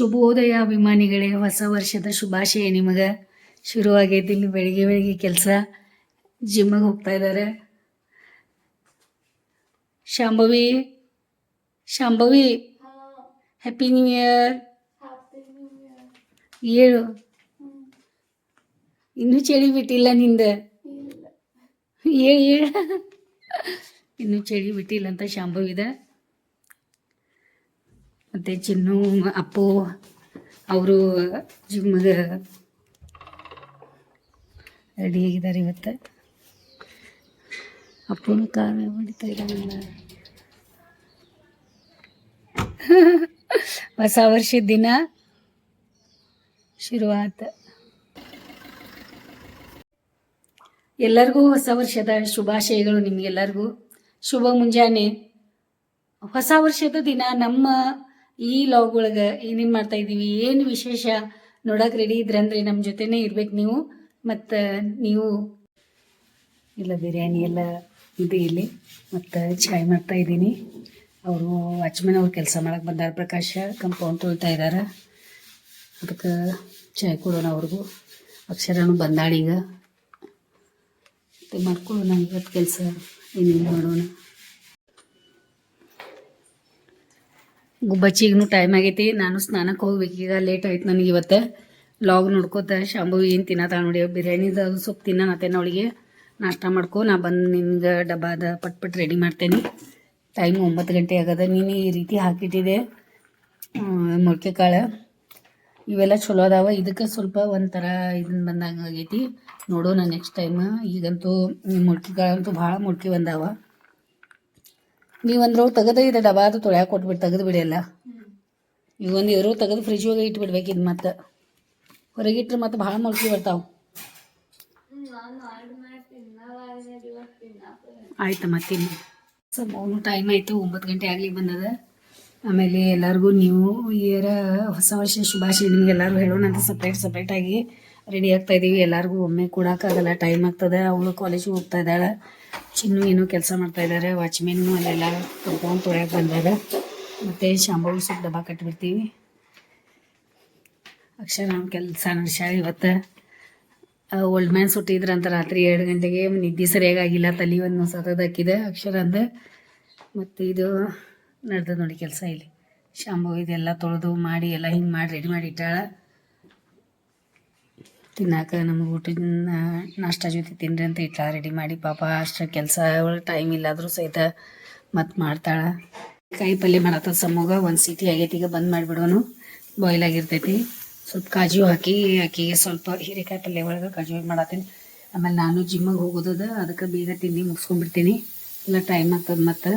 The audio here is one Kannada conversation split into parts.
ಶುಭೋದಯ ಅಭಿಮಾನಿಗಳೇ, ಹೊಸ ವರ್ಷದ ಶುಭಾಶಯ ನಿಮಗೆ. ಶುರುವಾಗೈತಿ ಇಲ್ಲಿ ಬೆಳಿಗ್ಗೆ ಬೆಳಿಗ್ಗೆ ಕೆಲಸ. ಜಿಮ್ಮಿಗೆ ಹೋಗ್ತಾ ಇದ್ದಾರೆ. Shambhavi Shambhavi happy new year. ಹೇಳು, ಇನ್ನೂ ಚಳಿ ಬಿಟ್ಟಿಲ್ಲ ನಿಂದ. ಹೇಳು ಇನ್ನೂ ಚಳಿ ಬಿಟ್ಟಿಲ್ಲ ಅಂತ ಶಾಂಭವಿದ. ಮತ್ತು ಚಿನ್ನು ಅಪ್ಪು ಅವರು ಜಿಮ್ಮಿಗೆ ರೆಡಿ ಆಗಿದ್ದಾರೆ ಇವತ್ತು. ಅಪ್ಪನ ಕಾಲ ಹೊಡಿತಾ ಇದ್ದಾರಲ್ಲ. ಹೊಸ ವರ್ಷದ ದಿನ ಶುರುವಾತ. ಎಲ್ಲರಿಗೂ ಹೊಸ ವರ್ಷದ ಶುಭಾಶಯಗಳು. ನಿಮಗೆಲ್ಲರಿಗೂ ಶುಭ ಮುಂಜಾನೆ. ಹೊಸ ವರ್ಷದ ದಿನ ನಮ್ಮ ಈ ಲಾಗ್ ಒಳಗೆ ಏನೇನು ಮಾಡ್ತಾಯಿದ್ದೀವಿ, ಏನು ವಿಶೇಷ ನೋಡೋಕೆ ರೆಡಿ ಇದ್ರಂದ್ರೆ ನಮ್ಮ ಜೊತೆನೇ ಇರ್ಬೇಕು ನೀವು. ಮತ್ತು ನೀವು ಇಲ್ಲ ಬಿರಿಯಾನಿ ಎಲ್ಲ ಇದು ಇಲ್ಲಿ ಮತ್ತು ಚಾಯ್ ಮಾಡ್ತಾಯಿದ್ದೀನಿ. ಅವರು ವಾಚ್ಮೆನ್ ಅವ್ರು ಕೆಲಸ ಮಾಡಕ್ಕೆ ಬಂದಾರ. ಪ್ರಕಾಶ ಕಂಪೌಂಡ್ ತೊಳ್ತಾ ಇದ್ದಾರೆ. ಅದಕ್ಕೆ ಚಾಯ್ ಕೊಡೋಣ ಅವ್ರಿಗೂ. ಅಕ್ಷರನೂ ಬಂದಾಳೀಗ. ಮತ್ತು ಮಾಡ್ಕೊಳ್ಳೋಣ ಇವತ್ತು ಕೆಲಸ ಏನೇನು ಮಾಡೋಣ. ಬಚ್ಚಿಗೂ ಟೈಮ್ ಆಗೈತಿ. ನಾನು ಸ್ನಾನಕ್ಕೆ ಹೋಗ್ಬೇಕು ಈಗ. ಲೇಟ್ ಆಯ್ತು ನನಗೆ ಇವತ್ತು. ಲಾಗ್ ನೋಡ್ಕೋತ ಶಾಂಭವಿ ಏನು ತಿನ್ನತ್ತ ನೋಡಿ. ಬಿರಿಯಾನಿದ ಅದು ಸೊಪ್ಪು ತಿನ್ನತ್ತೇನೆ ಅವಳಿಗೆ. ನಾಷ್ಟ ಮಾಡ್ಕೊ, ನಾ ಬಂದು ನಿನ್ಗೆ ಡಬ್ಬಾದ ಪಟ್ ರೆಡಿ ಮಾಡ್ತೇನೆ. ಟೈಮ್ 9 ಗಂಟೆ ಆಗದ. ನೀನು ಈ ರೀತಿ ಹಾಕಿಟ್ಟಿದೆ ಮೊಳಕೆ ಕಾಳು. ಇವೆಲ್ಲ ಚಲೋ ಅದಾವ. ಇದಕ್ಕೆ ಸ್ವಲ್ಪ ಒಂಥರ ಇದನ್ನ ಬಂದಂಗೆ ಆಗೈತಿ. ನೋಡೋಣ ನೆಕ್ಸ್ಟ್ ಟೈಮ್. ಈಗಂತೂ ಮೊಳಕೆ ಕಾಳು ಅಂತೂ ಭಾಳ ಮೊಳಕೆ ಬಂದಾವ. ನೀವಂದ್ರೂ ತೆಗೆದು ಇದು ಡಬ್ಬಾದು ತೊಳ್ಯಾಕೆ ಕೊಟ್ಬಿಟ್ಟು ತೆಗೆದು ಬಿಡಿಯಲ್ಲ. ಇವೊಂದು ಇವರು ತೆಗೆದು ಫ್ರಿಜ್ ಒಳಗೆ ಇಟ್ಬಿಡ್ಬೇಕು. ಇದು ಮತ್ತು ಹೊರಗಿಟ್ರೆ ಮತ್ತು ಭಾಳ ಮೊಳಕೆ ಬರ್ತಾವೆ. ಆಯ್ತು ಮತ್ತಿನ್ನು ಸ್ವಲ್ಪ ಟೈಮ್ ಆಯಿತು. 9 ಗಂಟೆ ಆಗ್ಲಿಕ್ಕೆ ಬಂದದ. ಆಮೇಲೆ ಎಲ್ಲರಿಗೂ ನ್ಯೂ ಇಯರ್ ಹೊಸ ವರ್ಷ ಶುಭಾಶಯ ನಿಮಗೆಲ್ಲರಿಗೂ ಹೇಳೋಣ ಅಂತ ಸಪ್ರೇಟಾಗಿ ರೆಡಿ ಆಗ್ತಾಯಿದ್ದೀವಿ. ಎಲ್ಲರಿಗೂ ಒಮ್ಮೆ ಕೊಡೋಕ್ಕಾಗಲ್ಲ, ಟೈಮ್ ಆಗ್ತದೆ. ಅವಳು ಕಾಲೇಜಿಗೆ ಹೋಗ್ತಾ ಇದ್ದಾಳೆ. ಚಿನ್ನು ಏನೋ ಕೆಲಸ ಮಾಡ್ತಾಯಿದ್ದಾರೆ. ವಾಚ್ಮೆನ್ನು ಅಲ್ಲೆಲ್ಲ ಕಂಪೌಂಡ್ ತೊಳ್ಯಾಕೆ ಬಂದಾಗ. ಮತ್ತು ಶಾಂಭವಿ ಸೊಪ್ಪು ಡಬ್ಬ ಕಟ್ಟಿಬಿಡ್ತೀವಿ. ಅಕ್ಷರ ನಮ್ಮ ಕೆಲಸ ನಡೆಸ್ಯಾಳ ಇವತ್ತು. ಓಲ್ಡ್ ಮ್ಯಾನ್ ಸುಟ್ಟಿದ್ರಂತ ರಾತ್ರಿ 2 ಗಂಟೆಗೆ. ನಿದ್ದೆ ಸರಿಯಾಗಿಲ್ಲ. ತಲೆ ಒಂದು ಸತದ ಹಾಕಿದೆ ಅಕ್ಷರ ಅಂದ. ಮತ್ತು ಇದು ನಡೆದ ನೋಡಿ ಕೆಲಸ ಇಲ್ಲಿ. ಶಾಂಭವಿ ಇದೆಲ್ಲ ತೊಳೆದು ಮಾಡಿ ಎಲ್ಲ ಹಿಂಗೆ ಮಾಡಿ ರೆಡಿ ಮಾಡಿ ಇಟ್ಟಾಳ. ತಿನ್ನಾಕ ನಮಗೆ ಊಟದ ನಾಷ್ಟ ಜೊತೆ ತಿನ್ರಿ ಅಂತ ಇಟ್ಟಾಳ ರೆಡಿ ಮಾಡಿ. ಪಾಪ ಅಷ್ಟು ಕೆಲಸ ಒಳಗೆ ಟೈಮ್ ಇಲ್ಲಾದರೂ ಸಹಿತ ಮತ್ತು ಮಾಡ್ತಾಳೆ. ಕಾಯಿ ಪಲ್ಯ ಮಾಡತ್ತ ಸಮೂಗ. 1 ಸೀಟಿ ಆಗೈತಿ. ಈಗ ಬಂದ್ ಮಾಡಿಬಿಡೋನು. ಬಾಯ್ಲ್ ಆಗಿರ್ತೈತಿ. ಸ್ವಲ್ಪ ಕಾಜು ಹಾಕಿ ಆಕಿಗೆ ಸ್ವಲ್ಪ ಹೀರೆಕಾಯಿ ಪಲ್ಯ ಒಳಗೆ ಕಾಜು ಹಾಕಿ ಮಾಡತ್ತೀನಿ. ಆಮೇಲೆ ನಾನು ಜಿಮ್ಮಿಗೆ ಹೋಗೋದದ. ಅದಕ್ಕೆ ಬೇಗ ತಿಂಡಿ ಮುಗಿಸ್ಕೊಂಡ್ಬಿಡ್ತೀನಿ. ಇಲ್ಲ ಟೈಮ್ ಆಗ್ತದೆ ಮತ್ತು.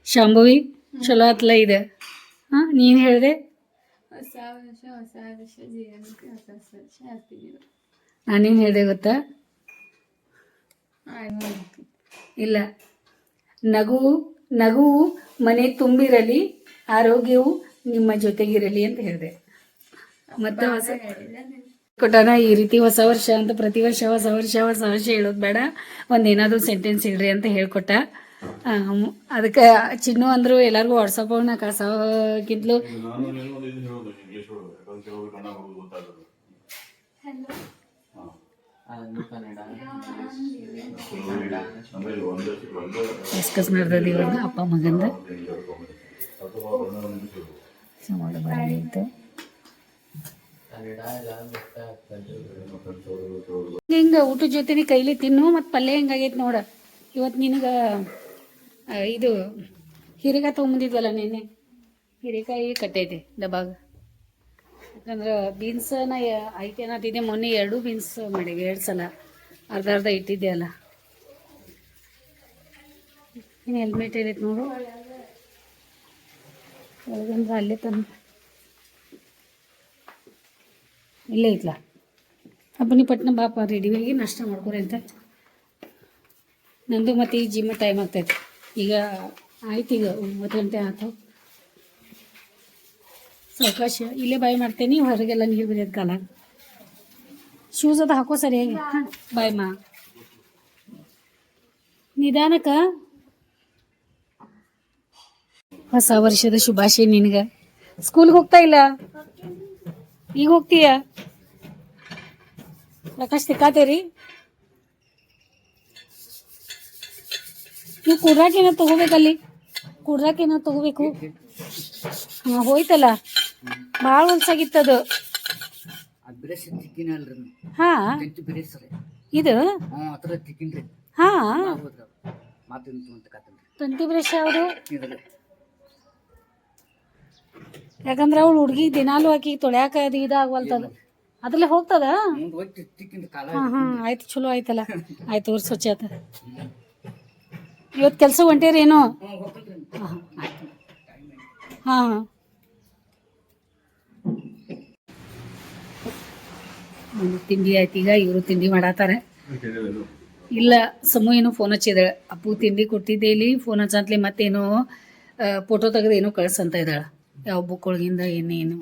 ಶಾಂಭವಿ ಚಲೋ ಆತ್ಲ ಇದೆ. ಹಾಂ, ನೀನು ಹೇಳಿದೆ. ನಾನೇನು ಹೇಳಿದೆ ಗೊತ್ತಾ? ಇಲ್ಲ, ನಗುವು ಮನೆ ತುಂಬಿರಲಿ, ಆರೋಗ್ಯವು ನಿಮ್ಮ ಜೊತೆಗಿರಲಿ ಅಂತ ಹೇಳಿದೆ. ಮತ್ತೆ ಹೊಸ ಕೊಟ್ಟಾನ ಈ ರೀತಿ ಹೊಸ ವರ್ಷ ಅಂತ. ಪ್ರತಿ ವರ್ಷ ಹೊಸ ವರ್ಷ ಹೇಳೋದು ಬೇಡ, ಒಂದೇನಾದರೂ ಸೆಂಟೆನ್ಸ್ ಹೇಳ್ರಿ ಅಂತ ಹೇಳ್ಕೊಟ್ಟ. ಅದಕ್ಕೆ ಚಿನ್ನು ಅಂದರು ಎಲ್ಲರಿಗೂ ವಾಟ್ಸಪ್ ನಾ ಕಳ್ಸೋಕ್ಕಿಂತಲೂ ಡಿಸ್ಕಸ್ ನಡೆದದ್ದು ಇವಾಗ ಅಪ್ಪ ಮಗಂದ. ಹಿಂಗೆ ಊಟದ ಜೊತೆ ಕೈಲಿ ತಿನ್ನು. ಮತ್ತು ಪಲ್ಯ ಹೆಂಗಾಗೈತೆ ನೋಡ. ಇವತ್ತು ನಿನಗೆ ಇದು ಹೀರೆಕಾಯಿ ತೊಗೊಂಬಂದಿದ್ವಲ್ಲ ನೆನ್ನೆ, ಹೀರೆಕಾಯಿ ಕಟ್ಟೈತೆ ಡಬ್ಬಾಗ. ಯಾಕಂದ್ರೆ ಬೀನ್ಸನ ಐತೆ ಅನ್ನತ್ತಿದ್ದೆ. ಮೊನ್ನೆ 2 ಬೀನ್ಸ್ ಮಾಡೀವಿ, 2 ಸಲ ಅರ್ಧ ಇಟ್ಟಿದ್ದೆ ಅಲ್ಲ. ಇನ್ನು ಹೆಲ್ಮೆಟ್ ಏನೈತೆ ನೋಡು ಒಳಗಂದ್ರೆ ಅಲ್ಲೇ ತಂದು ಇಲ್ಲೇ ಐತ್ಲಾ. ಹಬ್ಬನಿ ಪಟ್ನ ಬಾಪ ರೆಡಿಯಾಗಿ ನಾಷ್ಟ ಮಾಡ್ಕೊರಿ ಅಂತ. ನಂದು ಮತ್ತು ಈ ಜಿಮ್ ಟೈಮ್ ಆಗ್ತೈತೆ. ಈಗ ಆಯ್ತು, ಈಗ 9 ಗಂಟೆ ಆಯ್ತು. ಸಾವಕಾಶ ಇಲ್ಲೇ ಬಾಯ್ ಮಾಡ್ತೇನೆ. ಹೊರಗೆಲ್ಲ ನೀರು ಬಿರಿಯೋದು ಕಾಲ. ಶೂಸ್ ಅದು ಹಾಕೋ ಸರಿಯಾಗಿ. ಬಾಯ್ ಮಾ, ನಿಧಾನಕ್ಕೆ. ಹೊಸ ವರ್ಷದ ಶುಭಾಶಯ ನಿನಗೆ. ಸ್ಕೂಲ್ಗೆ ಹೋಗ್ತಾ ಇಲ್ಲ, ಈಗ ಹೋಗ್ತೀಯ? ಪ್ರಕಾಶ್ ತಿಕ್ಕಾತೇರಿ ನೀವು ಕುಡ್ರಾಕೇನ ತಗೋಬೇಕಲ್ಲಿ, ಕುಡ್ರಾಕೇನ ತಗೋಬೇಕು. ಹಾಂ ಹೋಯ್ತಲ್ಲ, ಭಾಳ ಹೊಲ್ಸಾಗಿತ್ತದು. ಹಾಂ ಇದು ಹಾಂ ತಂತಿ ಬ್ರಷ್ ಯಾವುದು? ಯಾಕಂದ್ರೆ ಅವ್ಳು ಹುಡುಗಿ ದಿನಾಲು ಹಾಕಿ ತೊಳ್ಯಾಕ ಅದು ಇದಾಗವಲ್ತದ, ಅದ್ರಲ್ಲೇ ಹೋಗ್ತದ. ಹಾಂ ಹಾಂ ಆಯ್ತು, ಚಲೋ ಆಯ್ತಲ್ಲ. ಆಯ್ತು ಅವ್ರು ಸ್ವಚ್ಛ ಆತ. ಇವತ್ತು ಕೆಲಸ ಹೊಂಟೇರೇನು? ಹಾಂ ಆಯ್ತು. ಹಾಂ ತಿಂಡಿ ಆಯ್ತು. ಈಗ ಇವರು ತಿಂಡಿ ಮಾಡಾತಾರೆ. ಇಲ್ಲ, ಸಮೂ ಏನೋ ಫೋನ್ ಹಚ್ಚಿದಾಳೆ. ಅಪ್ಪು ತಿಂಡಿ ಕೊಟ್ಟಿದ್ದೆ ಇಲ್ಲಿ, ಫೋನ್ ಹಚ್ಚಂತಲೇ ಮತ್ತೇನೋ ಫೋಟೋ ತೆಗೆದು ಏನೋ ಕಳ್ಸಂತ ಇದ್ದಾಳೆ, ಯಾವ ಬುಕ್ ಒಳಗಿಂದ ಏನೇನು.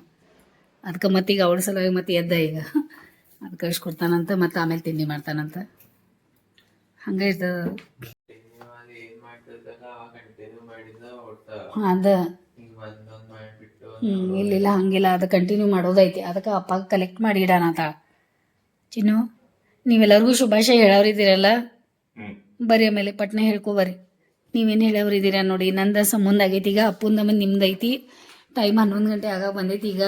ಅದಕ್ಕೆ ಮತ್ತೀಗ ಅವಳ ಸಲುವಾಗಿ ಮತ್ತೆ ಎದ್ದ ಈಗ ಅದು ಕಳಿಸ್ಕೊಡ್ತಾನಂತ, ಮತ್ತು ಆಮೇಲೆ ತಿಂಡಿ ಮಾಡ್ತಾನಂತ. ಹಂಗೆ ಇರ್ತದ. ಹಾಂ ಅದ ಇಲ್ಲಿಲ್ಲ ಹಂಗಿಲ್ಲ, ಅದು ಕಂಟಿನ್ಯೂ ಮಾಡೋದೈತಿ. ಅದಕ್ಕೆ ಅಪ್ಪಾಗ ಕಲೆಕ್ಟ್ ಮಾಡಿ ಇಡಾನಂತ. ಚಿನ್ನು, ನೀವೆಲ್ಲರಿಗೂ ಶುಭಾಶಯ ಹೇಳೋರಿದ್ದೀರಲ್ಲ, ಬರ್ರಿ ಆಮೇಲೆ ಪಟ್ನೆ ಹೇಳ್ಕೊ ಬರ್ರಿ. ನೀವೇನು ಹೇಳೋರಿದ್ದೀರ ನೋಡಿ. ನಂದು ಸಂಬಂಧ ಆಗೈತಿ ಈಗ, ಅಪ್ಪಂದ ಆಮೇಲೆ ನಿಮ್ದು ಐತಿ. ಟೈಮ್ 11 ಗಂಟೆ ಆಗ ಬಂದೈತಿ ಈಗ.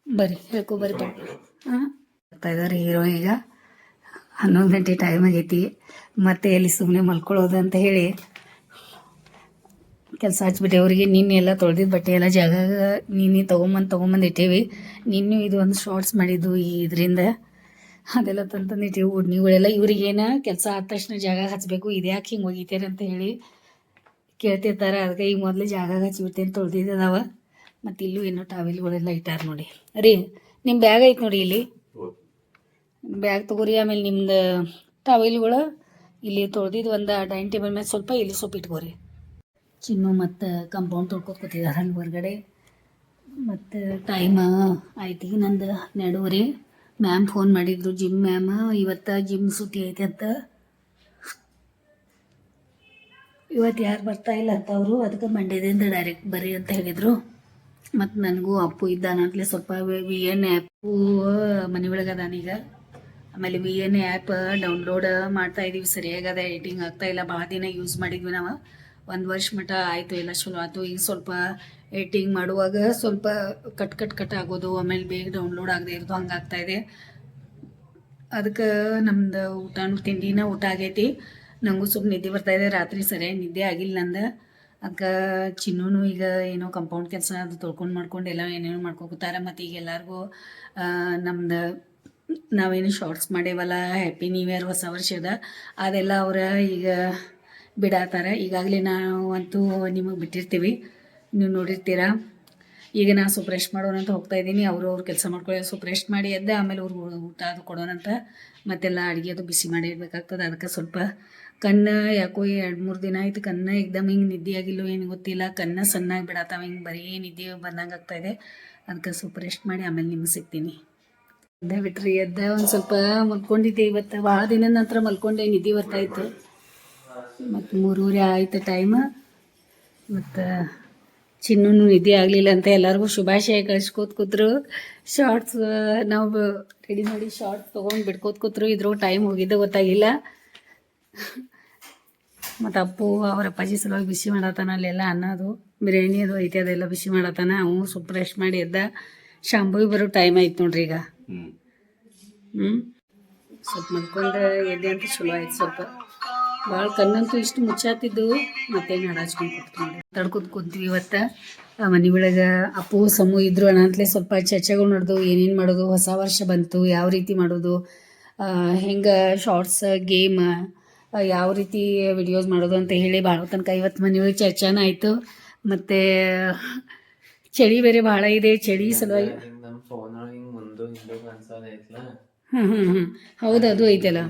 ಬರ್ರಿ ಹೇಳ್ಕೊ ಬರ್ರಿ ಪಟ್ನೆ. ಹಾಂ ಬರ್ತಾ ಇದ್ದಾರೆ ಹೀರೋ. ಈಗ 11 ಗಂಟೆ ಟೈಮ್ ಆಗೈತಿ, ಮತ್ತೆ ಎಲ್ಲಿ ಸುಮ್ಮನೆ ಮಲ್ಕೊಳ್ಳೋದು ಅಂತ ಹೇಳಿ ಕೆಲಸ ಹಚ್ಬಿಟ್ಟೆ ಅವ್ರಿಗೆ. ನಿನ್ನೆ ಎಲ್ಲ ತೊಳೆದಿದ್ದು ಬಟ್ಟೆ ಎಲ್ಲ ಜಾಗ ನಿನ್ನೆ ತೊಗೊಂಬಂದು ಇಟ್ಟೇವಿ. ನಿನ್ನೆ ಇದು ಒಂದು ಶಾರ್ಟ್ಸ್ ಮಾಡಿದ್ದು ಈ ಇದರಿಂದ ಅದೆಲ್ಲ ತಂದು ಇಟ್ಟೇವಿ. ಉಡ್ನಿಗಳೆಲ್ಲ ಇವ್ರಿಗೇನು ಕೆಲಸ ಆದ ತಕ್ಷಣ ಜಾಗ ಹಚ್ಚಬೇಕು, ಇದ್ಯಾಕೆ ಹಿಂಗೆ ಒಗಿತಾರೆ ಅಂತ ಹೇಳಿ ಕೇಳ್ತಿರ್ತಾರೆ. ಅದಕ್ಕೆ ಈಗ ಮೊದಲೇ ಜಾಗ ಹಚ್ಚಿಬಿಟ್ಟೇನು ತೊಳೆದಿದ್ದದಾವ. ಮತ್ತು ಇಲ್ಲೂ ಏನೋ ಟಾವೆಲ್ಗಳೆಲ್ಲ ಇಟ್ಟಾರ ನೋಡಿ. ರೀ ನಿಮ್ಮ ಬ್ಯಾಗ್ ಐತೆ ನೋಡಿ, ಇಲ್ಲಿ ಬ್ಯಾಗ್ ತೊಗೋರಿ. ಆಮೇಲೆ ನಿಮ್ದು ಟಾವೆಲ್ಗಳು ಇಲ್ಲಿ ತೊಳೆದಿದ್ದು ಒಂದು ಡೈನಿಂಗ್ ಟೇಬಲ್ ಮೇಲೆ ಸ್ವಲ್ಪ, ಇಲ್ಲಿ ಸ್ವಲ್ಪ ಇಟ್ಕೋರಿ. ಚಿನ್ನು ಮತ್ತು ಕಂಪೌಂಡ್ ತೊಳ್ಕೊತ ಕೂತಿದ್ದಾರೆ ಅಲ್ಲಿ ಹೊರಗಡೆ. ಮತ್ತು ಟೈಮ್ ಆಯ್ತು ಈಗ ನಂದು 12:30. ಮ್ಯಾಮ್ ಫೋನ್ ಮಾಡಿದ್ರು, ಜಿಮ್ ಮ್ಯಾಮ್, ಇವತ್ತು ಜಿಮ್ ಸುಟ್ಟಿ ಐತೆ ಅಂತ. ಇವತ್ತು ಯಾರು ಬರ್ತಾ ಇಲ್ಲ ಅಂತ ಅವರು, ಅದಕ್ಕೆ ಮಂಡ್ಯದಿಂದ ಡೈರೆಕ್ಟ್ ಬರ್ರಿ ಅಂತ ಹೇಳಿದರು. ಮತ್ತು ನನಗೂ ಅಪ್ಪು ಇದ್ದಾನಂತಲೇ ಸ್ವಲ್ಪ VN ಆ್ಯಪು ಮನೆ ಒಳಗೆ ಅದಾನೀಗ. ಆಮೇಲೆ VN ಆ್ಯಪ್ ಡೌನ್ಲೋಡ್ ಮಾಡ್ತಾಯಿದ್ದೀವಿ, ಸರಿಯಾಗದ ಎಡಿಟಿಂಗ್ ಆಗ್ತಾಯಿಲ್ಲ. ಭಾಳ ದಿನ ಯೂಸ್ ಮಾಡಿದ್ವಿ ನಾವು, 1 ವರ್ಷ ಮಟ್ಟ ಆಯಿತು, ಎಲ್ಲ ಚಲೋ ಆಯಿತು. ಈಗ ಸ್ವಲ್ಪ ಎಡಿಟಿಂಗ್ ಮಾಡುವಾಗ ಸ್ವಲ್ಪ ಕಟ್ ಆಗೋದು, ಆಮೇಲೆ ಬೇಗ ಡೌನ್ಲೋಡ್ ಆಗದೆ ಇರೋದು ಹಂಗೆ ಆಗ್ತಾಯಿದೆ. ಅದಕ್ಕೆ ನಮ್ದು ತಿಂಡಿನ ಊಟ ಆಗೈತಿ. ನನಗೂ ಸ್ವಲ್ಪ ನಿದ್ದೆ ಬರ್ತಾಯಿದೆ, ರಾತ್ರಿ ಸರಿಯಾಗಿ ನಿದ್ದೆ ಆಗಿಲ್ಲ ನಂದು. ಅದಕ್ಕೆ ಚಿನ್ನೂ ಈಗ ಏನೋ ಕಂಪೌಂಡ್ ಕೆಲಸ ಅದು ತೊಳ್ಕೊಂಡು ಮಾಡ್ಕೊಂಡು ಎಲ್ಲ ಏನೇನೋ ಮಾಡ್ಕೊತಾರೆ. ಮತ್ತು ಈಗ ಎಲ್ಲರಿಗೂ ನಮ್ದು ನಾವೇನು ಶಾರ್ಟ್ಸ್ ಮಾಡೇವಲ್ಲ ಹ್ಯಾಪಿ ನ್ಯೂ ಇಯರ್ ಹೊಸ ವರ್ಷದ, ಅದೆಲ್ಲ ಅವರ ಈಗ ಬಿಡಾತಾರೆ. ಈಗಾಗಲೇ ನಾವು ಅಂತೂ ನಿಮಗೆ ಬಿಟ್ಟಿರ್ತೀವಿ, ನೀವು ನೋಡಿರ್ತೀರ. ಈಗ ನಾನು ಸ್ವಲ್ಪ ರೆಸ್ಟ್ ಮಾಡೋಣಂತ ಹೋಗ್ತಾಯಿದ್ದೀನಿ. ಅವ್ರ ಕೆಲಸ ಮಾಡ್ಕೊಳ್ಳಿ, ಸ್ವಲ್ಪ ರೆಸ್ಟ್ ಮಾಡಿ ಎದ್ದೆ ಆಮೇಲೆ ಅವ್ರಿಗೆ ಊಟ ಅದು ಕೊಡೋಣಂತ. ಮತ್ತೆಲ್ಲ ಅಡುಗೆ ಅದು ಬಿಸಿ ಮಾಡಿ ಇಡಬೇಕಾಗ್ತದೆ. ಅದಕ್ಕೆ ಸ್ವಲ್ಪ ಕಣ್ಣು ಯಾಕೋ 2-3 ದಿನ ಆಯ್ತು ಕಣ್ಣು ಎಕ್ದಮ್ ಹಿಂಗೆ ನಿದ್ದೆ ಆಗಿಲ್ಲೋ ಏನು ಗೊತ್ತಿಲ್ಲ, ಕಣ್ಣು ಸಣ್ಣಾಗಿ ಬಿಡತ್ತಾವ, ಹಿಂಗೆ ಬರೀ ನಿದ್ದೆ ಬಂದಂಗೆ ಆಗ್ತಾಯಿದೆ. ಅದಕ್ಕೆ ಸ್ವಲ್ಪ ರೆಸ್ಟ್ ಮಾಡಿ ಆಮೇಲೆ ನಿಮ್ಗೆ ಸಿಗ್ತೀನಿ. ಎದ್ದೆ ಬಿಟ್ರಿ, ಎದ್ದ ಒಂದು ಸ್ವಲ್ಪ ಮಲ್ಕೊಂಡಿದ್ದೆ. ಇವತ್ತು ಭಾಳ ದಿನದ ನಂತರ ಮಲ್ಕೊಂಡೆ, ನಿದ್ದೆ ಬರ್ತಾಯಿತ್ತು. ಮತ್ತು 3:30 ಆಯಿತು ಟೈಮ್. ಮತ್ತು ಚಿನ್ನೂ ನಿದ್ದೆ ಆಗಲಿಲ್ಲ ಅಂತ ಎಲ್ಲರಿಗೂ ಶುಭಾಶಯ ಕಳಿಸ್ಕೋತ ಕೂತ್ರು. ಶಾರ್ಟ್ಸ್ ನಾವು ರೆಡಿ ಮಾಡಿ ಶಾರ್ಟ್ಸ್ ತೊಗೊಂಡು ಬಿಡ್ಕೋತ ಕೂತ್ರು. ಇದ್ರ ಟೈಮ್ ಹೋಗಿದ್ದೆ ಗೊತ್ತಾಗಿಲ್ಲ. ಮತ್ತು ಅಪ್ಪು ಅವ್ರ ಅಪ್ಪಾಜಿ ಸಲುವಾಗಿ ಬಿಸಿ ಮಾಡತ್ತಾನ, ಅಲ್ಲೆಲ್ಲ ಅನ್ನೋದು ಬಿರಿಯಾನಿ ಅದು ಐತೆ, ಅದೆಲ್ಲ ಬಿಸಿ ಮಾಡತ್ತಾನ. ಅವನು ಸ್ವಲ್ಪ ರೆಸ್ಟ್ ಮಾಡಿ ಎದ್ದ. ಶಾಂಭವಿಗೆ ಬರೋ ಟೈಮ್ ಆಯ್ತು ನೋಡ್ರಿ ಈಗ. ಸ್ವಲ್ಪ ಮಲ್ಕೊಂಡು ಎದ್ದೆ ಅಂತ ಚಲೋ ಆಯ್ತು. ಸ್ವಲ್ಪ ಭಾಳ ಕಣ್ಣಂತೂ ಇಷ್ಟು ಮುಚ್ಚಾತಿದ್ದು, ಮತ್ತೇನು ಹಡಾಚ್ಕೊಂಡು ಕೂತ್ಕೊಂಡು ತಡ್ಕೊತ ಕುಂತೀವಿ. ಇವತ್ತು ಮನೆ ಒಳಗೆ ಅಪ್ಪು ಸಮೂ ಇದ್ರು ಅನ್ನಂತಲೇ ಸ್ವಲ್ಪ ಚರ್ಚೆಗಳು ನಡೆದು ಏನೇನು ಮಾಡೋದು, ಹೊಸ ವರ್ಷ ಬಂತು ಯಾವ ರೀತಿ ಮಾಡೋದು, ಹೆಂಗೆ ಶಾರ್ಟ್ಸ್ ಗೇಮ್ ಯಾವ ರೀತಿ ವಿಡಿಯೋಸ್ ಮಾಡೋದು ಅಂತ ಹೇಳಿ ಭಾಳ ತನಕ ಇವತ್ತು ಮನೆಯೊಳಗೆ ಚರ್ಚೆನ ಆಯಿತು. ಮತ್ತು ಚಳಿ ಬೇರೆ ಭಾಳ ಇದೆ, ಚಳಿ ಸಲುವಾಗಿ ಹೌದು ಅದು ಐತಲ್ಲ.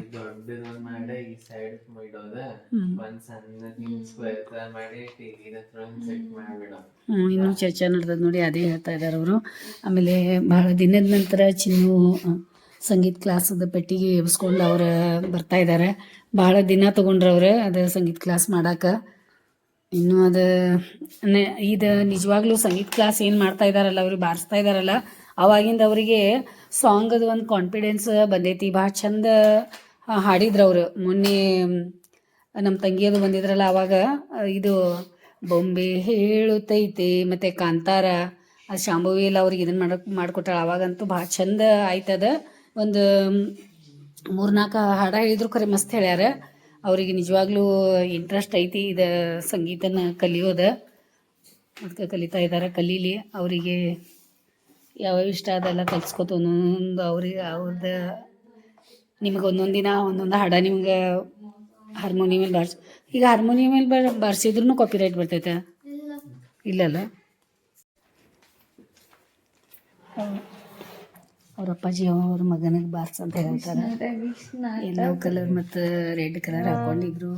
ಇನ್ನೂ ಚರ್ಚೆ ನಡೆದದ ನೋಡಿ, ಅದೇ ಹೇಳ್ತಾ ಇದ್ದಾರೆ ಅವರು. ಆಮೇಲೆ ಭಾಳ ದಿನದ ನಂತರ ಚಿನ್ನು ಸಂಗೀತ ಕ್ಲಾಸದ ಪೆಟ್ಟಿಗೆ ಎಬ್ಸ್ಕೊಂಡು ಅವ್ರು ಬರ್ತಾ ಇದ್ದಾರೆ. ಭಾಳ ದಿನ ತೊಗೊಂಡ್ರವ್ರು ಅದು ಸಂಗೀತ ಕ್ಲಾಸ್ ಮಾಡೋಕೆ. ಇನ್ನು ಅದು ಇದು ನಿಜವಾಗ್ಲೂ ಸಂಗೀತ ಕ್ಲಾಸ್ ಏನು ಮಾಡ್ತಾ ಇದ್ದಾರಲ್ಲ ಅವ್ರಿಗೆ ಬಾರಿಸ್ತಾ ಇದ್ದಾರಲ್ಲ ಅವಾಗಿಂದ ಅವರಿಗೆ ಸಾಂಗದು ಒಂದು ಕಾನ್ಫಿಡೆನ್ಸ್ ಬಂದೈತಿ. ಭಾಳ ಚಂದ ಹಾಡಿದ್ರು ಅವರು. ಮೊನ್ನೆ ನಮ್ಮ ತಂಗಿಯದು ಬಂದಿದ್ರಲ್ಲ ಅವಾಗ ಇದು ಬೊಂಬೆ ಹೇಳುತ್ತೈತೆ ಮತ್ತು ಕಾಂತಾರ ಅದು ಶಾಂಭವಿ ಎಲ್ಲ ಅವ್ರಿಗೆ ಇದನ್ನು ಮಾಡಿಕೊಟ್ಟಾಳ. ಅವಾಗಂತೂ ಭಾಳ ಚಂದ ಆಯ್ತದ. ಒಂದು 3-4 ಹಾಡು ಹೇಳಿದ್ರು ಖರೆ ಮಸ್ತ್ ಹೇಳ್ಯಾರ. ಅವರಿಗೆ ನಿಜವಾಗ್ಲೂ ಇಂಟ್ರೆಸ್ಟ್ ಐತಿ ಇದು ಸಂಗೀತನ ಕಲಿಯೋದು. ಅದಕ್ಕೆ ಕಲಿತಾ ಇದ್ದಾರೆ. ಕಲೀಲಿ, ಅವರಿಗೆ ಯಾವ ಇಷ್ಟ ಅದೆಲ್ಲ ಕಲಿಸ್ಕೊತ ಒಂದೊಂದು ಅವ್ರಿಗೆ ಅವ್ರದ್ದು. ನಿಮ್ಗೆ ಒಂದೊಂದು ದಿನ ಒಂದೊಂದು ಹಾಡು ನಿಮ್ಗೆ ಹಾರ್ಮೋನಿಯಮಲ್ಲಿ ಈಗ ಹಾರ್ಮೋನಿಯಮಲ್ಲಿ ಬಾರಿಸಿದ್ರೂ ಕಾಪಿರೈಟ್ ಬರ್ತೈತೆ ಇಲ್ಲಲ್ಲ. ಅವ್ರ ಅಪ್ಪಾಜಿ ಅವ್ರ ಮಗನಿಗೆ ಬಾರ್ಸ್ ಅಂತ ಹೇಳ್ತಾರೆ. ಯೆಲ್ಲೋ ಕಲರ್ ಮತ್ತು ರೆಡ್ ಕಲರ್ ಹಾಕೊಂಡಿದ್ರು.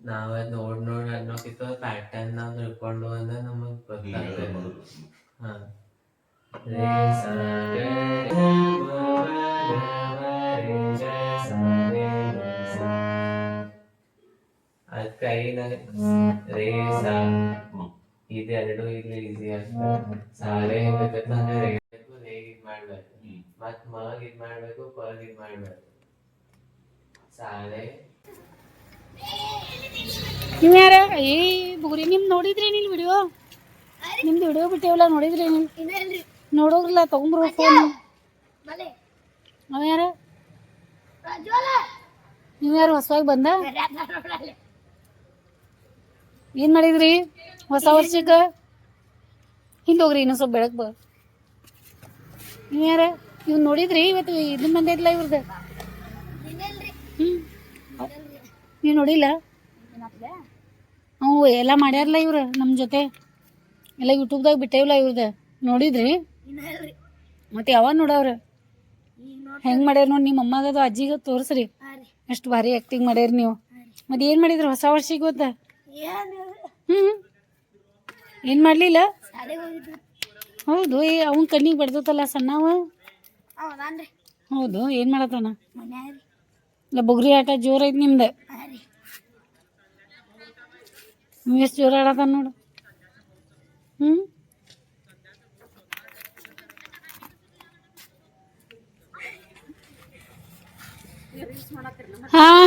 ನಾವ ನೋಡ್ ಅನ್ನೋಕಿತ್ತ ಪ್ಯಾಟರ್ನ್ ನಾವ್ ತಿಳ್ಕೊಂಡು ಅಂದ್ರೆ ನಮಗ್ ಗೊತ್ತಾಗ್ತದೆ. ಹಾ ಅದ್ ಕೈನ ರೇ ಸಾ ಇದೆರಡು ಇಲ್ಲಿ ಈಸಿ ಆಗ್ತದೆ. ಸಾಲೆ ಹೆಂಗತ್ತಂದ್ರೆ ರೇಗ್ ಇದ್ ಮಾಡ್ಬೇಕು, ಮತ್ ಮಗ್ ಇದ್ ಮಾಡ್ಬೇಕು, ಪಗ್ ಇದ್ ಮಾಡ್ಬೇಕು. ಸಾಲೆ ನೀವು ಯಾರ ಏ ಬುಗುರಿ ನಿಮ್ ನೋಡಿದ್ರಿ ನೀನು ವಿಡಿಯೋ? ನಿಮ್ದು ವಿಡಿಯೋ ಬಿಟ್ಟೇವಲ್ಲ, ನೋಡಿದ್ರಿ ನೀವು? ನೋಡೋರಿಲ್ಲ, ತಗೊಂಬ್ರು ಫೋನ್. ಅವ ಯಾರ? ನೀವು ಯಾರು ಹೊಸವಾಗಿ ಬಂದ? ಏನು ಮಾಡಿದ್ರಿ ಹೊಸ ವರ್ಷಕ್ಕೆ? ಹಿಂದೆ ಹೋಗ್ರಿ, ಇನ್ನೂ ಸ್ವಲ್ಪ ಬೆಳಗ್ಗೆ ಬಾ. ನೀವು ಯಾರ? ಇವ್ ನೋಡಿದ್ರಿ ಇವತ್ತು ಇದನ್ನ ಬಂದಿದ್ಲ ಇವ್ರದ್ದು? ನೀವು ನೋಡಿಲ್ಲ? ಅವು ಎಲ್ಲ ಮಾಡ್ಯಾರಲ್ಲ ಇವ್ರು ನಮ್ಮ ಜೊತೆ ಎಲ್ಲ ಯೂಟ್ಯೂಬ್ದಾಗ ಬಿಟ್ಟೇವಲ್ಲ ಇವ್ರದ್ದು, ನೋಡಿದ್ರಿ? ಮತ್ತೆ ಯಾವಾಗ ನೋಡವ್ರ ಹೆಂಗೆ ಮಾಡ್ಯಾರ ನೋಡಿ. ನಿಮ್ಮ ಅಮ್ಮಗದು ಅಜ್ಜಿಗೆ ತೋರಿಸ್ರಿ ಎಷ್ಟು ಭಾರಿ ಆ್ಯಕ್ಟಿಂಗ್ ಮಾಡ್ಯಾರ ನೀವು. ಮತ್ತೆ ಏನು ಮಾಡಿದ್ರು ಹೊಸ ವರ್ಷಕ್ಕೆ ಗೊತ್ತಾ? ಏನು ಮಾಡಲಿಲ್ಲ? ಹೌದು, ಅವನ ಕಣ್ಣಿಗೆ ಬಡ್ದತ್ತಲ್ಲ ಸಣ್ಣವ. ಹೌದು, ಏನು ಮಾಡತ್ತಾನ? ಇಲ್ಲ ಬುಗ್ರಿ ಆಟ ಜೋರೈತಿ ನಿಮ್ದು. ನೀವು ಎಷ್ಟು ಜೋರು ಆಡತಾನ ನೋಡು. ಹಾಂ,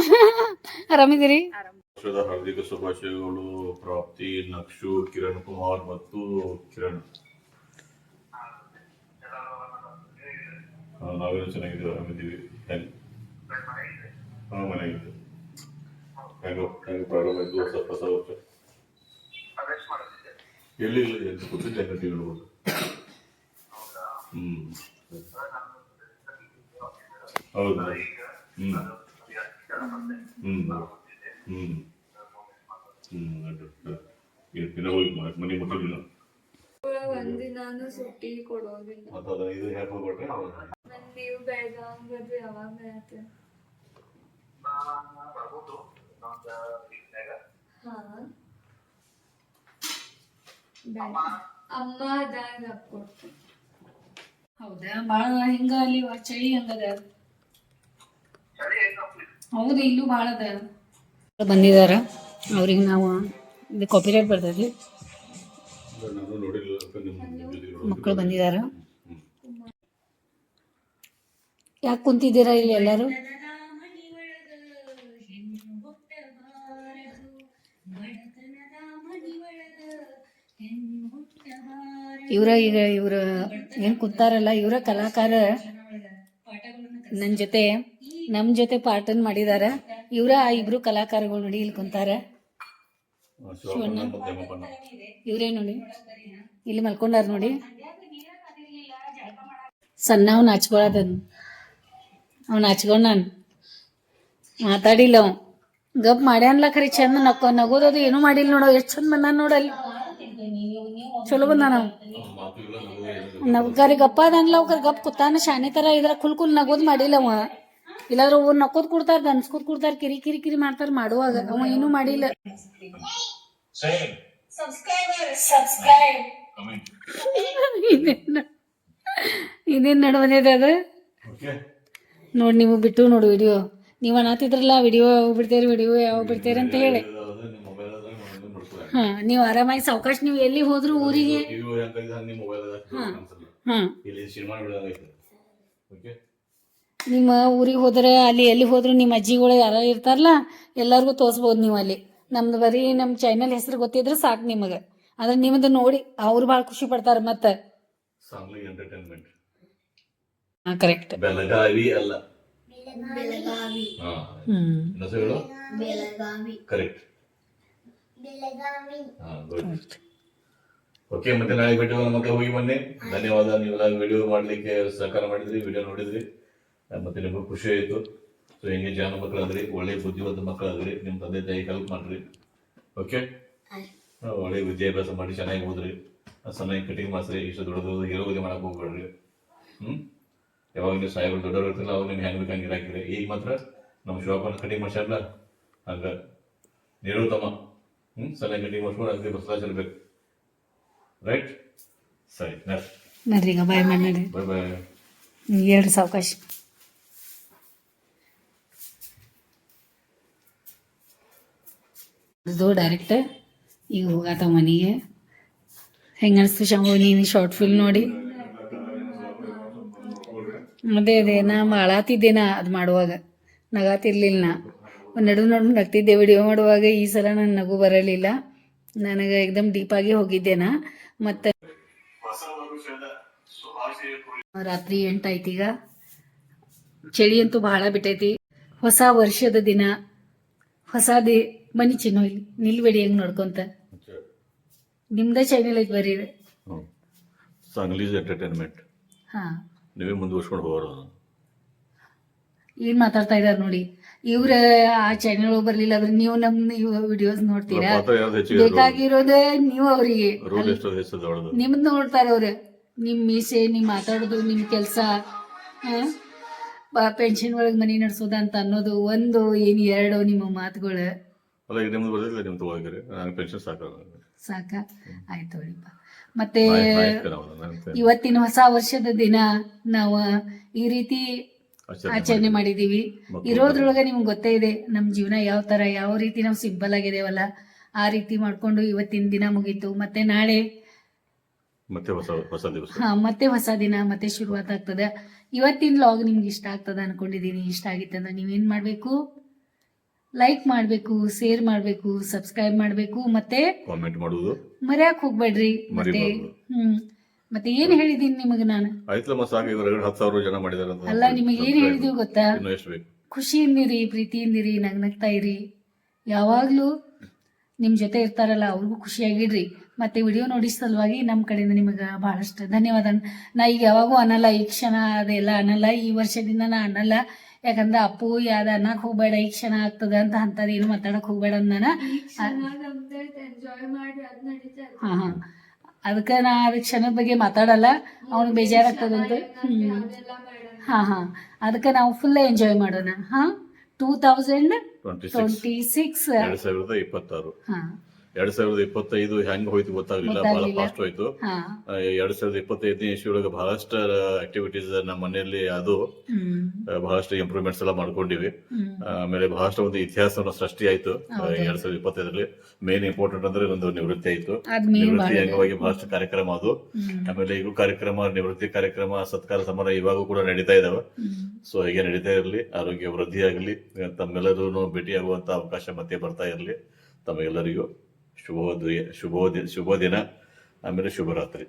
ಆರಾಮಿದ್ದೀರಿ? ಹಾರ್ದಿಕ ಶುಭಾಶಯಗಳು. ಪ್ರಾಪ್ತಿ, ನಕ್ಷು, ಕಿರಣ್ ಕುಮಾರ್ ಮತ್ತು ಕಿರಣ್. ನಾವೇನು ಚೆನ್ನಾಗಿದ್ದೀವಿ, ಆರಾಮಿದ್ದೀವಿ. ಹಾಂ, ಮನೆಯಾಗಿದ್ದು ಹೆಂಗೆ ಪ್ರಾರಂಭ ಆಯಿತು ಹೊಸ ವರ್ಷ? ಎಲ್ಲಿ ಇಲ್ಲ ಎಂದು ಕೂತಿದ್ದೆ, ಹೆಂಗೆ ಟಿವಿ ನೋಡ್ಬೋದು. ಹೌದಾ? ಇನ್ನ ಹೋಗಿ ಮನೆ ಮುಟ್ಟಿಲ್ಲ. ಒಂದಿನಾನು ಸುಟ್ಟಿ ಕೊಡೋದಿಲ್ಲ. ಮತ್ತೆ ಇದು ಯಾಕೆ ಹೋಗ್ಬಿಟ್ರೆ ನೀವು ಬೆಳಗಾವ್ ಯಾವಾಗ ಆಯ್ತು? ಅಮ್ಮ ಅದಾಗ ಹಾಕೊಡ್ತೀನಿ. ಹೌದಾ? ಭಾಳ ಹಿಂಗ ಅಲ್ಲಿ ಚಳಿ ಹಂಗದ? ಹೌದು, ಇಲ್ಲೂ ಭಾಳ ಅದ. ಬಂದಿದಾರ, ಅವ್ರಿಗೆ ನಾವು ಇದು ಕಾಪಿರೈಟ್ ಬರ್ತೈತಿ. ಮಕ್ಕಳು ಬಂದಿದಾರ. ಯಾಕೆ ಕುಂತಿದ್ದೀರಾ ಇಲ್ಲಿ ಎಲ್ಲರೂ? ಇವ್ರ ಈಗ ಇವ್ರ ಏನು ಕೂತಾರಲ್ಲ ಇವರ ಕಲಾಕಾರ ನಮ್ಮ ಜೊತೆ ಪಾಠನ್ ಮಾಡಿದಾರ. ಇವರ ಇಬ್ರು ಕಲಾಕಾರಗಳು ನೋಡಿ ಇಲ್ಲಿ ಕುಂತಾರ. ಶಿವಣ್ಣ ಇವ್ರೇ ನೋಡಿ ಇಲ್ಲಿ ಮಲ್ಕೊಂಡಾರ ನೋಡಿ. ಸಣ್ಣವ್ ನಾಚ್ಕೊಳದ, ಅವ್ ನಾಚ್ಕೊಂಡ್ ನಾನು ಮಾತಾಡಿಲ್ಲ. ಅವ್ ಗಪ್ ಮಾಡ್ಯಾನ್ಲ ಖರಿ ಚಂದ ನಗೋದದು ಏನೂ ಮಾಡಿಲ್ಲ ನೋಡ. ಎಷ್ಟು ಚಂದ ಬಂದಾನ ನೋಡಲ್ಲಿ, ಚಲೋ ಬಂದಾನ. ನಗ್ಗಾರಿ ಗಪ್ಪ ಅದನ್ಲ ಅವ್ಕರ್ ಗಪ್ ಕೂತಾನ ಶಾನೆ ಥರ. ಇದ್ರ ಕುಲ್ ನಗೋದು ಮಾಡಿಲ್ಲ ಅವ. ಇಲ್ಲಾದ್ರೆ ಒಬ್ಬರು ನಕ್ಕೋದ್ ಕೊಡ್ತಾರ, ದನ್ಸ್ಕೋದ್ ಕೊಡ್ತಾರ, ಕಿರಿ ಕಿರಿ ಕಿರಿ ಮಾಡ್ತಾರ ಮಾಡುವಾಗ. ಅವ ಏನೂ ಮಾಡಿಲ್ಲ. ಇದೇನು ನಡ್ಬಂದಿದೆ ಅದು ನೋಡಿ. ನೀವು ಬಿಟ್ಟು ನೋಡು ವಿಡಿಯೋ. ನೀವು ಅನ್ನತ್ತಿದ್ರಲ್ಲ ವಿಡಿಯೋ ಯಾವ ಬಿಡ್ತೀರಿ ಅಂತ ಹೇಳಿ. ಕೊಡ್ತಾರೆ ಹಾ ನೀವು ಆರಾಮಾಗಿ ಸಾವಕಾಶ ನೀವು ಎಲ್ಲಿ ಹೋದ್ರು ಊರಿಗೆ ಟಿವಿ ಹೆಂಗ್ ಹಂಗೆ ಮೊಬೈಲ್ ಅನ್ಸಲ್ಲ ಹಾ ಇಲ್ಲಿ ಸಿನಿಮಾ ನೋಡೋದಾಗೈತೆ ಓಕೆ ನಿಮ್ಮ ಊರಿಗೆ ಹೋದ್ರೆ ಅಲ್ಲಿ ಎಲ್ಲಿ ಹೋದ್ರು ನಿಮ್ಮ ಅಜ್ಜಿಗಳು ಯಾರು ಇರ್ತಾರಲ್ಲ ಎಲ್ಲರಿಗೂ ತೋರಿಸ್ಬೋದು ನೀವು ಅಲ್ಲಿ ನಮ್ದು ಬರೀ ನಮ್ಮ ಚಾನಲ್ ಹೆಸರು ಗೊತ್ತಿದ್ರೆ ಸಾಕು ನಿಮಗೆ ಆದ್ರೆ ನಿಮ್ಮದು ನೋಡಿ ಅವ್ರು ಭಾಳ ಖುಷಿ ಪಡ್ತಾರೆ ಮತ್ತೆ ಸಾಂಗ್ಲಿ ಎಂಟರ್ಟೈನ್ಮೆಂಟ್ ಹಾಂ ಕರೆಕ್ಟ್ ಬೆಳಗಾವಿ ಅಲ್ಲ ಬೆಳಗಾವಿ ಹಾ ಹ್ಮ್ ಹೆಸರುಗಳು ಬೆಳಗಾವಿ ಕರೆಕ್ಟ್ ಬೆಳಗಾವಿ ಹಾ ಗುಡ್ ಓಕೆ ಮತ್ತೆ ನಾಳೆ ವಿಡಿಯೋ ಮತ್ತೆ ಹೋಗಿ ಬನ್ನಿ ಧನ್ಯವಾದ ನೀವೆಲ್ಲ ವಿಡಿಯೋ ಮಾಡ್ಲಿಕ್ಕೆ ಸಹಕಾರ ಮಾಡಿದ್ರಿ ವಿಡಿಯೋ ನೋಡಿದ್ರಿ ಮತ್ತೆ ನಿಮಗೂ ಖುಷಿ ಆಯ್ತು ಸೊ ಹಿಂಗೆ ಜಾನ ಮಕ್ಕಳಾದ್ರಿ ಒಳ್ಳೆ ಬುದ್ಧಿವಂತ ಮಕ್ಕಳಾದ್ರಿ ನಿಮ್ಮ ತಂದೆ ತಾಯಿ ಹೆಲ್ಪ್ ಮಾಡ್ರಿ ಓಕೆ ಒಳ್ಳೆ ವಿದ್ಯಾಭ್ಯಾಸ ಮಾಡಿ ಚೆನ್ನಾಗಿ ಓದ್ರಿ ಸಮಯ ಕಟಿಂಗ್ ಮಾಡಿಸ್ರಿ ಇಷ್ಟು ದೊಡ್ಡದು ಹೀರೋಗಿ ಮಾಡಕ್ ಹೋಗ್ಬೇಡ್ರಿ ಯಾವಾಗ ನೀವು ಸಾಯಿಗಳು ದೊಡ್ಡವ್ರು ಇರ್ತಿಲ್ಲ ಅವಾಗ ನಿಮ್ಗೆ ಹೆಂಗ್ ಬೇಕಂಗೆ ಇರಾಕಿರಿ ಈಗ ಮಾತ್ರ ನಮ್ಮ ಶಿವಪ್ಪನ ಕಟಿಂಗ್ ಮಾಡ್ಸ್ಯಾರಲ್ಲ ಹಂಗ ನೀರು ತಮ್ಮ ಸಲಹೆ ಕಟಿಂಗ್ ಮಾಡ್ಸ್ಕೊಂಡು ಅದೇ ಬಸವರಾಜ್ ಇರ್ಬೇಕು ರೈಟ್ ಸರಿ ನಡ್ರಿ ಈಗ ಬಾಯ್ ಮಾಡಿ ಬಾಯ್ ಬಾಯ್ ಹೇಳ್ರಿ ಸಾವಕಾಶ ಇದು ಡೈರೆಕ್ಟ್ ಈಗ ಹೋಗತ್ತ ಮನೆಗೆ ಹೆಂಗೆ ಅನಿಸ್ತು ಶಂಭು ನೀನು ಶಾರ್ಟ್ ಫಿಲ್ಮ್ ನೋಡಿ ಅದೇ ನಾ ಮಾಡಾತಿದ್ದೇನ ಅದು ಮಾಡುವಾಗ ನಗಾತಿರ್ಲಿಲ್ಲ ನಾ ನಡು ನಗ್ತಿದ್ದೆ ವಿಡಿಯೋ ಮಾಡುವಾಗ ಈ ಸಲ ನನ್ನ ನಗು ಬರಲಿಲ್ಲ ನನಗೆ ಏಕದಮ್ ಡೀಪಾಗಿ ಹೋಗಿದ್ದೇನ ಮತ್ತು ರಾತ್ರಿ 8 ಆಯ್ತು ಈಗ ಚಳಿ ಅಂತೂ ಬಹಳ ಬಿಟ್ಟೈತಿ ಹೊಸ ವರ್ಷದ ದಿನ ಹೊಸದೇ ಬನ್ನಿ ಚಿನ್ನು ಇಲ್ಲಿ ನಿಲ್ಬೇಡಿ ಹೆಂಗೆ ನೋಡ್ಕೊಂತ ನಿಮ್ದೇ ಚಾನೆಲ್ ಐತಿ ಬರೀ ಸಾಂಗ್ಲೀಸ್ ಎಂಟರ್ಟೈನ್ಮೆಂಟ್ ಹಾಂ ನೀವೇ ಮುಂದುವರ್ಸ್ಕೊಂಡು ಹೋಗೋರು ಏನ್ ಮಾತಾಡ್ತಾ ಇದಾರೆ ನೋಡಿ ಇವ್ರ ಆ ಚಾನೆಲ್ ಬರ್ಲಿಲ್ಲ ಅಂದ್ರೆ ನೀವು ನಮ್ಮ ವಿಡಿಯೋಸ್ ನೋಡ್ತೀರಾ ಪಾತ್ರ ಯಾವ್ದು ಹೆಚ್ಚಿಗೆ ಬೇಕಾಗಿರೋದೇ ನೀವು ಅವರಿಗೆ ರೋಲ್ ಎಷ್ಟು ಹೆಚ್ಚು ದೊಡ್ಡದು ನಿಮ್ದು ನೋಡ್ತಾರೆ ಅವ್ರು ನಿಮ್ ಮೀಸೆ ನಿಮ್ ಮಾತಾಡೋದು ನಿಮ್ ಕೆಲಸ ಪೆನ್ಷನ್ ಒಳಗೆ ಮನಿ ನಡ್ಸೋದ ಅಂತ ಅನ್ನೋದು ಒಂದು ಏನ್ ಎರಡು ನಿಮ್ಮ ಮಾತುಗಳು ಅಲ್ಲ ಈಗ ನಿಮ್ದು ಬರ್ದಿಲ್ಲ ನಿಮ್ದು ತಗೋಗಿರಿ ನನಗೆ ಪೆನ್ಷನ್ ಸಾಕಾಗ ಸಾಕ ಆಯ್ತು ನೋಡಿಪ್ಪ ಮತ್ತೆ ಇವತ್ತಿನ ಹೊಸ ವರ್ಷದ ದಿನ ನಾವು ಈ ರೀತಿ ಆಚರಣೆ ಮಾಡಿದೀವಿ ಇರೋದ್ರೊಳಗೆ ನಿಮ್ಗೆ ಗೊತ್ತೇ ಇದೆ ನಮ್ಮ ಜೀವನ ಯಾವ ತರ ಯಾವ ರೀತಿ ನಾವು ಸಿಂಪಲ್ ಆಗಿದೇವಲ್ಲ ಆ ರೀತಿ ಮಾಡ್ಕೊಂಡು ಇವತ್ತಿನ ದಿನ ಮುಗೀತು ಮತ್ತೆ ನಾಳೆ ಮತ್ತೆ ಹೊಸ ದಿವಸ ಮತ್ತೆ ಹೊಸ ದಿನ ಮತ್ತೆ ಶುರುವಾತ್ ಆಗ್ತದೆ ಇವತ್ತಿನ ಲಾಗ್ ನಿಮ್ಗೆ ಇಷ್ಟ ಆಗ್ತದ ಅನ್ಕೊಂಡಿದೀನಿ ಇಷ್ಟ ಆಗಿತ್ತಂದ್ರೆ ನೀವೇನ್ ಮಾಡ್ಬೇಕು ಲೈಕ್ ಮಾಡ್ಬೇಕು ಶೇರ್ ಮಾಡ್ಬೇಕು ಸಬ್ಸ್ಕ್ರೈಬ್ ಮಾಡ್ಬೇಕು ಮತ್ತೆ ಕಾಮೆಂಟ್ ಮಾಡುವುದು ಮರ್ಯಾಕ್ ಹೋಗ್ಬೇಡ್ರಿ ಮತ್ತೆ ಮತ್ತೆ ಏನ್ ಹೇಳಿದೀನಿ ನಿಮಗೆ ನಾನು ಆಯ್ತಲ್ಲ ಸಾಕು ಇವ್ರು 10,000 ಜನ ಮಾಡಿದಾರೆ ಅಲ್ಲ ನಿಮಗೆ ಏನ್ ಹೇಳಿದೀವಿ ಗೊತ್ತಾ ಇನ್ನು ಎಷ್ಟು ಬೇಕು ಖುಷಿಯಿಂದಿರಿ ಪ್ರೀತಿಯಿಂದಿರಿ ನಗ್ನಗ್ತಾ ಇರಿ ಯಾವಾಗ್ಲೂ ನಿಮ್ ಜೊತೆ ಇರ್ತಾರಲ್ಲ ಅವ್ರಿಗೂ ಖುಷಿಯಾಗಿಡ್ರಿ ಮತ್ತೆ ವಿಡಿಯೋ ನೋಡಿ ಸಲುವಾಗಿ ನಮ್ಮ ಕಡೆಯಿಂದ ನಿಮಗೆ ಬಹಳಷ್ಟು ಧನ್ಯವಾದ ನಾ ಈಗ ಯಾವಾಗೂ ಅನ್ನಲ್ಲ ಈ ಕ್ಷಣ ಅದೆಲ್ಲ ಅನ್ನಲ್ಲ ಈ ವರ್ಷದಿಂದ ನಾ ಅನ್ನಲ್ಲ ಯಾಕಂದ್ರೆ ಅಪ್ಪು ಯಾವ್ದು ಅನ್ನಕ್ ಹೋಗ್ಬೇಡ ಈ ಕ್ಷಣ ಆಗ್ತದ ಅಂತ ಅಂತದೇನು ಮಾತಾಡಕ್ ಹೋಗ್ಬೇಡ ಅಂದಾನ ಎಂಜಾಯ್ ಮಾಡಿ ಅದ್ ನಡೀತಾ ಹಾ ಅದಕ್ಕೆ ನಾ ಅದ ಕ್ಷಣದ ಬಗ್ಗೆ ಮಾತಾಡಲ್ಲ ಅವ್ನಿಗೆ ಬೇಜಾರಾಗ್ತದಂತ ಹಾ ಅದಕ್ಕೆ ನಾವು ಫುಲ್ ಎಂಜಾಯ್ ಮಾಡೋಣ 2026 2026 ಹಾ 2025 ಹೆಂಗ್ ಹೋಯ್ತು ಗೊತ್ತಾಗ್ಲಿಲ್ಲ ಬಹಳ ಫಾಸ್ಟ್ ಹೋಯ್ತು 2025ನೇ ಇಸ್ವಿಯೊಳಗೆ ಬಹಳಷ್ಟು ಆಕ್ಟಿವಿಟೀಸ್ ನಮ್ಮ ಮನೆಯಲ್ಲಿ ಅದು ಬಹಳಷ್ಟು ಇಂಪ್ರೂವ್ಮೆಂಟ್ಸ್ ಎಲ್ಲ ಮಾಡ್ಕೊಂಡಿವಿ ಆಮೇಲೆ ಬಹಳಷ್ಟು ಒಂದು ಇತಿಹಾಸವನ್ನು ಸೃಷ್ಟಿ ಆಯ್ತು 2025ರಲ್ಲಿ ಮೇನ್ ಇಂಪಾರ್ಟೆಂಟ್ ಅಂದ್ರೆ ಒಂದು ನಿವೃತ್ತಿ ಆಯ್ತು ನಿವೃತ್ತಿ ಅಂಗವಾಗಿ ಬಹಳಷ್ಟು ಕಾರ್ಯಕ್ರಮ ಅದು ಆಮೇಲೆ ಈಗ ಕಾರ್ಯಕ್ರಮ ನಿವೃತ್ತಿ ಕಾರ್ಯಕ್ರಮ ಸತ್ಕಾರ ಸಮಾರಂಭ ಇವಾಗೂ ಕೂಡ ನಡೀತಾ ಇದಾವೆ ಸೊ ಹೀಗೆ ನಡೀತಾ ಇರಲಿ ಆರೋಗ್ಯ ವೃದ್ಧಿ ಆಗಲಿ ತಮ್ಮೆಲ್ಲರೂ ಭೇಟಿಯಾಗುವಂತ ಅವಕಾಶ ಮತ್ತೆ ಬರ್ತಾ ಇರಲಿ ತಮಗೆಲ್ಲರಿಗೂ ಶುಭ ದಿನ ಆಮೇಲೆ ಶುಭರಾತ್ರಿ.